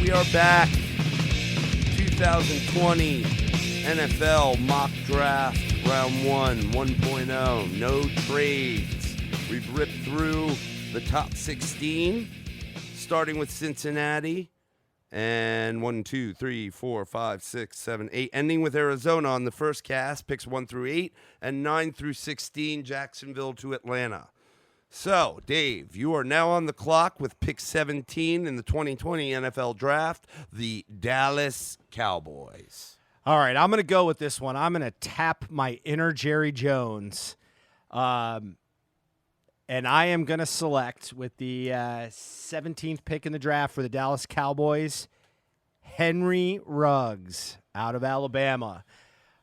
We are back. 2020 NFL mock draft round 1.0. No trades. We've ripped through the top 16, starting with Cincinnati. And 1, 2, 3, 4, 5, 6, 7, 8. Ending with Arizona on the first cast, picks 1 through 8, and 9 through 16, Jacksonville to Atlanta. So, Dave, you are now on the clock with pick 17 in the 2020 NFL Draft, the Dallas Cowboys. All right, I'm going to go with this one. I'm going to tap my inner Jerry Jones. And I am going to select with the 17th pick in the draft for the Dallas Cowboys, Henry Ruggs out of Alabama.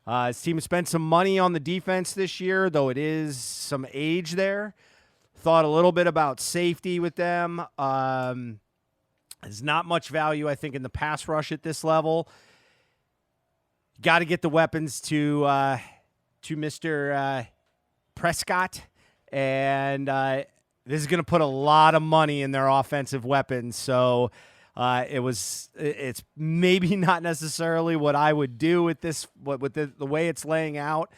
His team spent some money on the defense this year, though it is some age there. Thought a little bit about safety with them. There's not much value, I think, in the pass rush at this level. Got to get the weapons to Mr. Prescott. And this is going to put a lot of money in their offensive weapons. So it's maybe not necessarily what I would do with this, with the way it's laying out.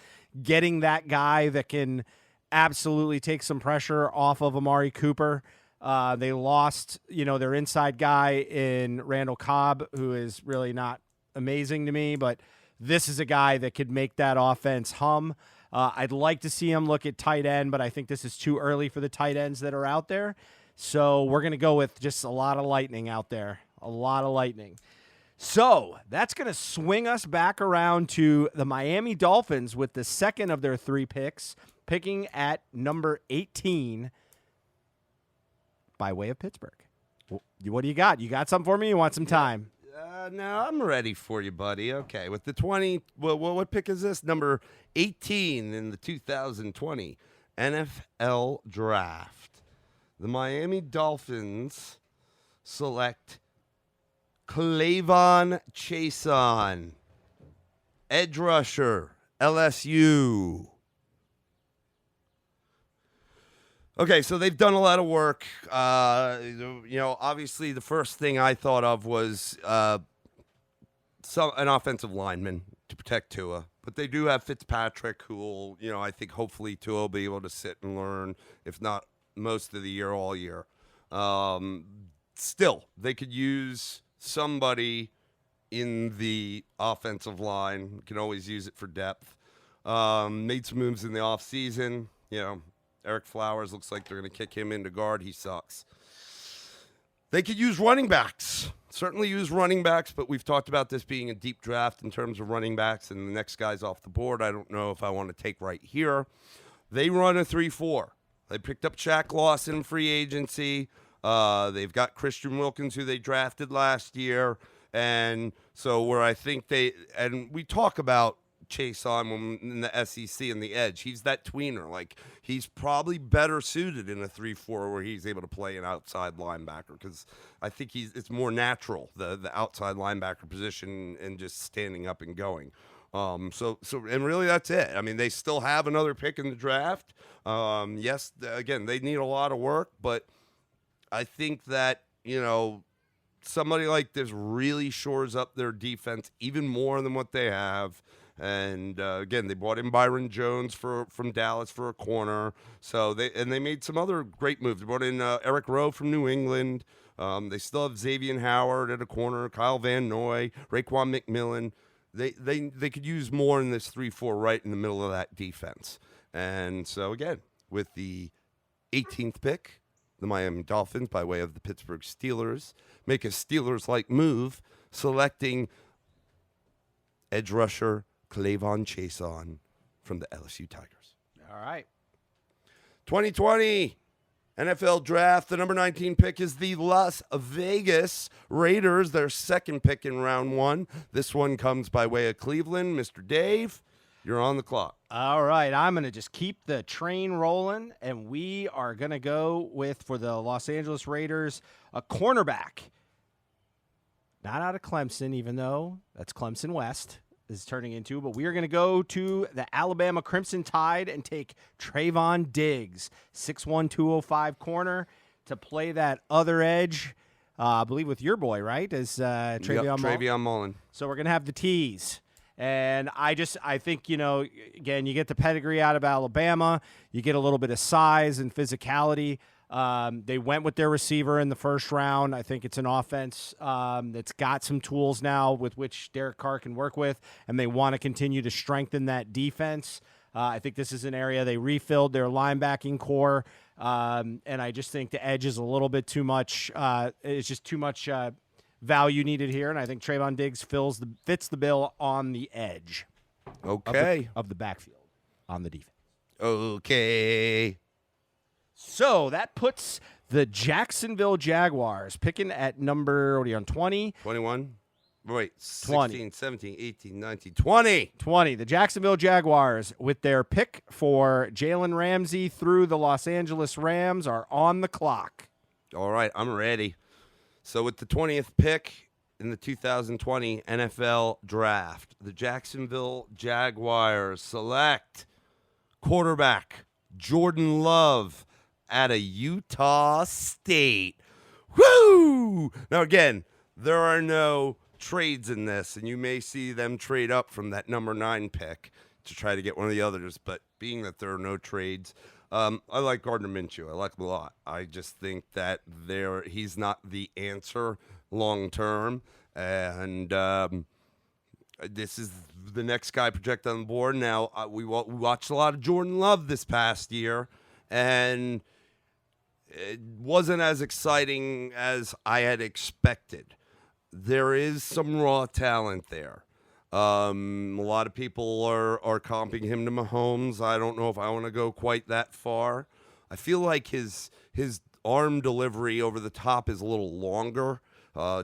Getting that guy that can absolutely take some pressure off of Amari Cooper. They lost, their inside guy in Randall Cobb, who is really not amazing to me. But this is a guy that could make that offense hum. I'd like to see him look at tight end, but I think this is too early for the tight ends that are out there. So we're going to go with just a lot of lightning out there. A lot of lightning. So that's going to swing us back around to the Miami Dolphins with the second of their 3 picks, picking at number 18 by way of Pittsburgh. What do you got? You got something for me? You want some time? No, I'm ready for you, buddy. Okay, with the 20, what pick is this? Number 18 in the 2020 NFL Draft. The Miami Dolphins select K'Lavon Chaisson, edge rusher, LSU. Okay, so they've done a lot of work. Obviously the first thing I thought of was an offensive lineman to protect Tua. But they do have Fitzpatrick, who will, I think hopefully Tua will be able to sit and learn, if not most of the year, all year. Still, they could use somebody in the offensive line. Can always use it for depth. Made some moves in the offseason. Eric Flowers looks like they're going to kick him into guard. He sucks. They could use running backs. Certainly use running backs, but we've talked about this being a deep draft in terms of running backs, and the next guy's off the board. I don't know if I want to take right here. They run a 3-4. They picked up Shaq Lawson in free agency. They've got Christian Wilkins, who they drafted last year. And so where I think and we talk about Chaisson in the SEC and the edge. He's that tweener. Like, he's probably better suited in a 3-4 where he's able to play an outside linebacker, because I think it's more natural, the outside linebacker position, and just standing up and going. And really that's it. I mean, they still have another pick in the draft. Yes, again, they need a lot of work, but I think that, somebody like this really shores up their defense even more than what they have. And again, they brought in Byron Jones from Dallas for a corner. So they made some other great moves. They brought in Eric Rowe from New England. They still have Xavier Howard at a corner, Kyle Van Noy, Raekwon McMillan. They could use more in this 3-4 right in the middle of that defense. And so again, with the 18th pick, the Miami Dolphins, by way of the Pittsburgh Steelers, make a Steelers-like move, selecting edge rusher K'Lavon Chaisson from the LSU Tigers. All right. 2020 NFL Draft. The number 19 pick is the Las Vegas Raiders, their second pick in round 1. This one comes by way of Cleveland. Mr. Dave, you're on the clock. All right. I'm going to just keep the train rolling, and we are going to go with, for the Los Angeles Raiders, a cornerback. Not out of Clemson, even though that's Clemson West is turning into, but we are going to go to the Alabama Crimson Tide and take Trayvon Diggs, 6'1", 205 corner, to play that other edge I believe with your boy, right? Is Travion Yep, Mullen? Travion Mullen. So we're going to have the T's. And I think, again, you get the pedigree out of Alabama. You get a little bit of size and physicality. They went with their receiver in the first round. I think it's an offense that's got some tools now with which Derek Carr can work with, and they want to continue to strengthen that defense. I think this is an area they refilled their linebacking core, and I just think the edge is a little bit too much. It's just too much value needed here, and I think Trayvon Diggs fits the bill on the edge. Okay. Of the backfield on the defense. Okay. So that puts the Jacksonville Jaguars picking at number, what are you on, 20? 21. Wait, 20. 16, 17, 18, 19, 20. 20. The Jacksonville Jaguars, with their pick for Jalen Ramsey through the Los Angeles Rams, are on the clock. All right, I'm ready. So with the 20th pick in the 2020 NFL Draft, the Jacksonville Jaguars select quarterback Jordan Love out of Utah State. Woo! Now, again, there are no trades in this, and you may see them trade up from that number 9 pick to try to get one of the others, but being that there are no trades, I like Gardner Minshew. I like him a lot. I just think that he's not the answer long term, and this is the next guy projected on the board. Now, we watched a lot of Jordan Love this past year, and it wasn't as exciting as I had expected. There is some raw talent there. A lot of people are comping him to Mahomes. I don't know if I want to go quite that far. I feel like his arm delivery over the top is a little longer.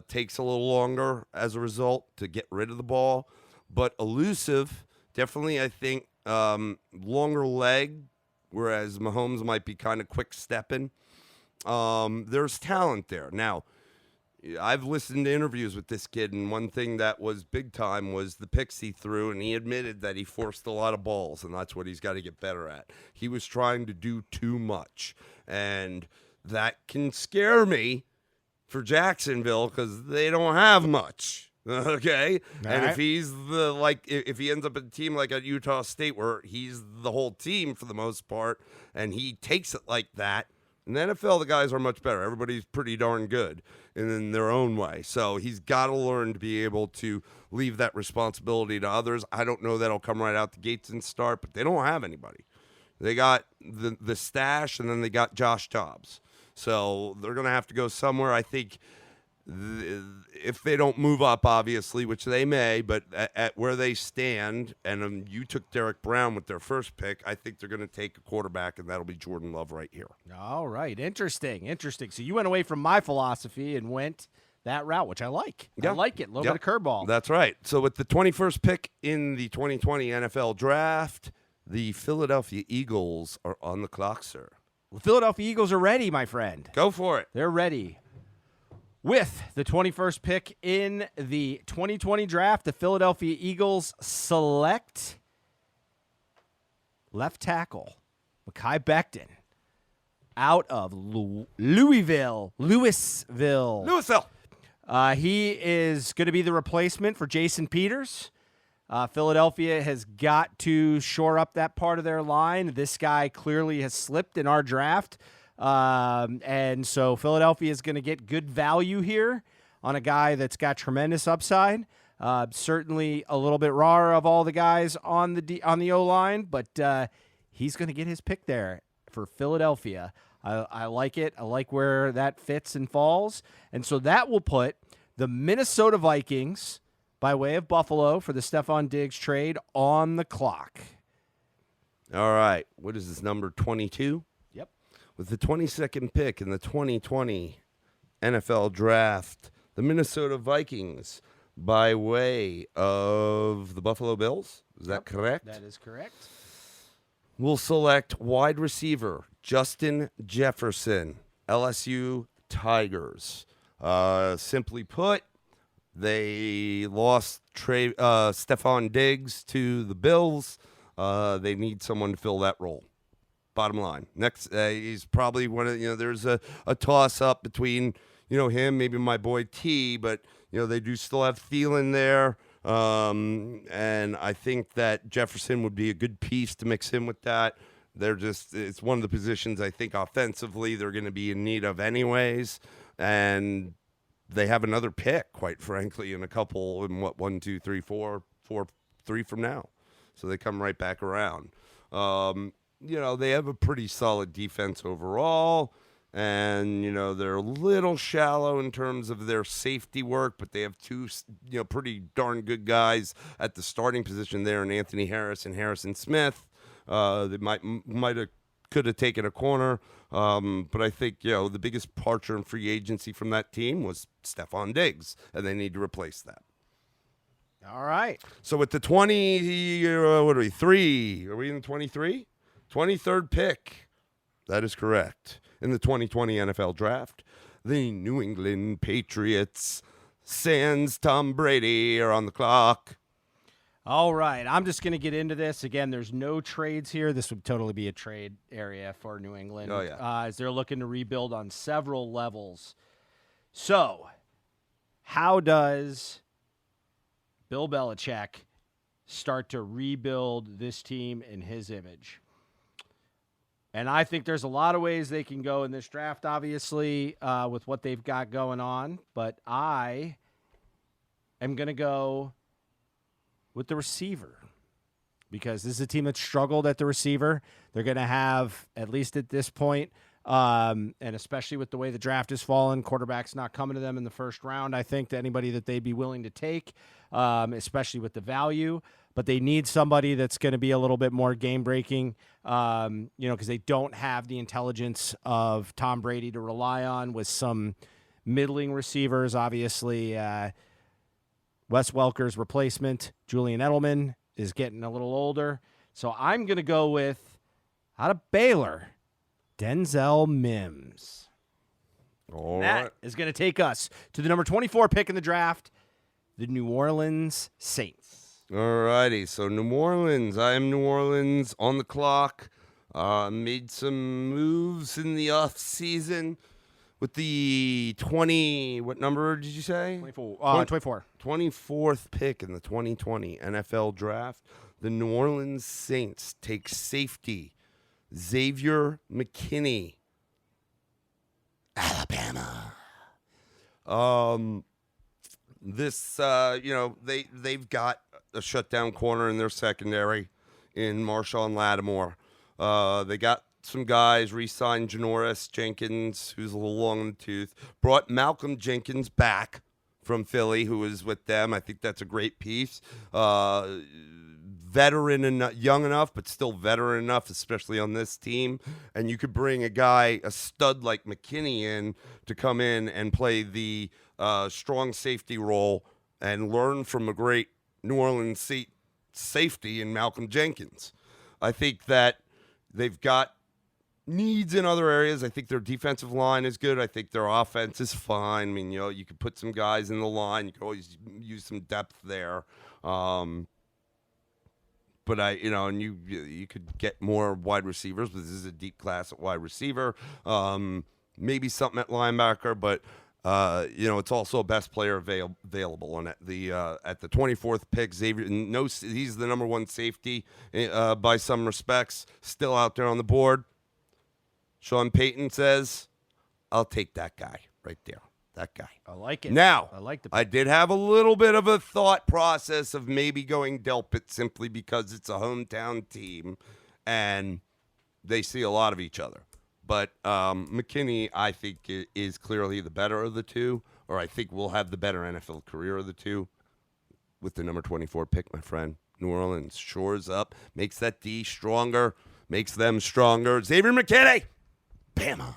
Takes a little longer as a result to get rid of the ball. But elusive, definitely I think longer leg, whereas Mahomes might be kind of quick stepping. There's talent there. Now, I've listened to interviews with this kid, and one thing that was big time was the picks he threw, and he admitted that he forced a lot of balls, and that's what he's got to get better at. He was trying to do too much, and that can scare me for Jacksonville because they don't have much. Okay, All and right. if he's if he ends up at a team like at Utah State where he's the whole team for the most part, and he takes it like that. In the NFL, the guys are much better. Everybody's pretty darn good in their own way. So he's got to learn to be able to leave that responsibility to others. I don't know that'll come right out the gates and start, but they don't have anybody. They got the stash, and then they got Josh Dobbs. So they're going to have to go somewhere. I think if they don't move up, obviously, which they may, but at where they stand, and you took Derek Brown with their first pick, I think they're going to take a quarterback, and that'll be Jordan Love right here. All right. Interesting. So you went away from my philosophy and went that route, which I like. Yeah. I like it. A little bit of curveball. That's right. So with the 21st pick in the 2020 NFL Draft, the Philadelphia Eagles are on the clock, sir. The Philadelphia Eagles are ready, my friend. Go for it. They're ready. With the 21st pick in the 2020 draft, the Philadelphia Eagles select left tackle Mekhi Becton out of Louisville. He is going to be the replacement for Jason Peters. Philadelphia has got to shore up that part of their line. This guy clearly has slipped in our draft. And so Philadelphia is going to get good value here on a guy that's got tremendous upside. Certainly a little bit rawer of all the guys on the O-line, but he's going to get his pick there for Philadelphia. I like it. I like where that fits and falls. And so that will put the Minnesota Vikings, by way of Buffalo, for the Stephon Diggs trade on the clock. All right. What is this, number 22? Yep. With the 22nd pick in the 2020 NFL Draft, the Minnesota Vikings, by way of the Buffalo Bills. Is that correct? That is correct. Will select wide receiver Justin Jefferson, LSU Tigers. Simply put, they lost Stephon Diggs to the Bills. They need someone to fill that role. Bottom line. Next, he's probably one of, there's a toss up between, him, maybe my boy T, but, they do still have Thielen there. And I think that Jefferson would be a good piece to mix in with that. It's one of the positions I think offensively they're going to be in need of anyways. And they have another pick, quite frankly, in 1, 2, 3, 4, 3 from now. So they come right back around. They have a pretty solid defense overall. And, they're a little shallow in terms of their safety work, but they have two, pretty darn good guys at the starting position there in Anthony Harris and Harrison Smith. They could have taken a corner. But I think, the biggest departure in free agency from that team was Stephon Diggs, and they need to replace that. All right. So with the 23? Are we in the 23? 23rd pick. That is correct. In the 2020 NFL Draft, the New England Patriots, sans Tom Brady, are on the clock. All right. I'm just going to get into this. Again, there's no trades here. This would totally be a trade area for New England. Oh, yeah. As they're looking to rebuild on several levels. So, how does Bill Belichick start to rebuild this team in his image? And I think there's a lot of ways they can go in this draft, obviously, with what they've got going on. But I am going to go with the receiver because this is a team that struggled at the receiver. They're going to have, at least at this point, and especially with the way the draft has fallen, quarterback's not coming to them in the first round, I think, to anybody that they'd be willing to take, especially with the value. But they need somebody that's going to be a little bit more game-breaking, because they don't have the intelligence of Tom Brady to rely on with some middling receivers. Obviously, Wes Welker's replacement, Julian Edelman, is getting a little older. So I'm going to go with, out of Baylor, Denzel Mims. All that right. is going to take us to the number 24 pick in the draft, the New Orleans Saints. All righty, so New Orleans. I am New Orleans on the clock. Made some moves in the off season with the 20. What number did you say? 24. 24th pick in the 2020 NFL Draft. The New Orleans Saints take safety Xavier McKinney, Alabama. They've got a shutdown corner in their secondary in Marshawn Lattimore. They got some guys, re-signed Janoris Jenkins, who's a little long in the tooth, brought Malcolm Jenkins back from Philly, who was with them. I think that's a great piece. Veteran and young enough, but still veteran enough, especially on this team. And you could bring a stud like McKinney in to come in and play the strong safety role and learn from a great New Orleans safety in Malcolm Jenkins. I think that they've got needs in other areas. I think their defensive line is good. I think their offense is fine. I mean, you could put some guys in the line. You could always use some depth there. But you could get more wide receivers. But this is a deep class at wide receiver. Maybe something at linebacker, but it's also a best player available. And at the 24th pick, Xavier, he's the number one safety by some respects, still out there on the board. Sean Payton says, "I'll take that guy right there. That guy." I like it. Now, I like I did have a little bit of a thought process of maybe going Delpit simply because it's a hometown team and they see a lot of each other. But McKinney, I think, is clearly the better of the two, or I think will have the better NFL career of the two with the number 24 pick, my friend. New Orleans shores up, makes that D stronger, makes them stronger. Xavier McKinney, Bama.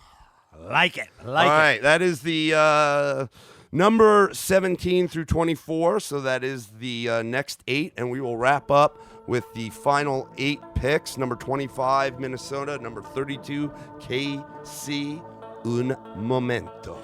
Like it. All right, that is the number 17 through 24, so that is the next 8, and we will wrap up with the final 8 picks. Number 25, Minnesota. Number 32, KC. Un momento.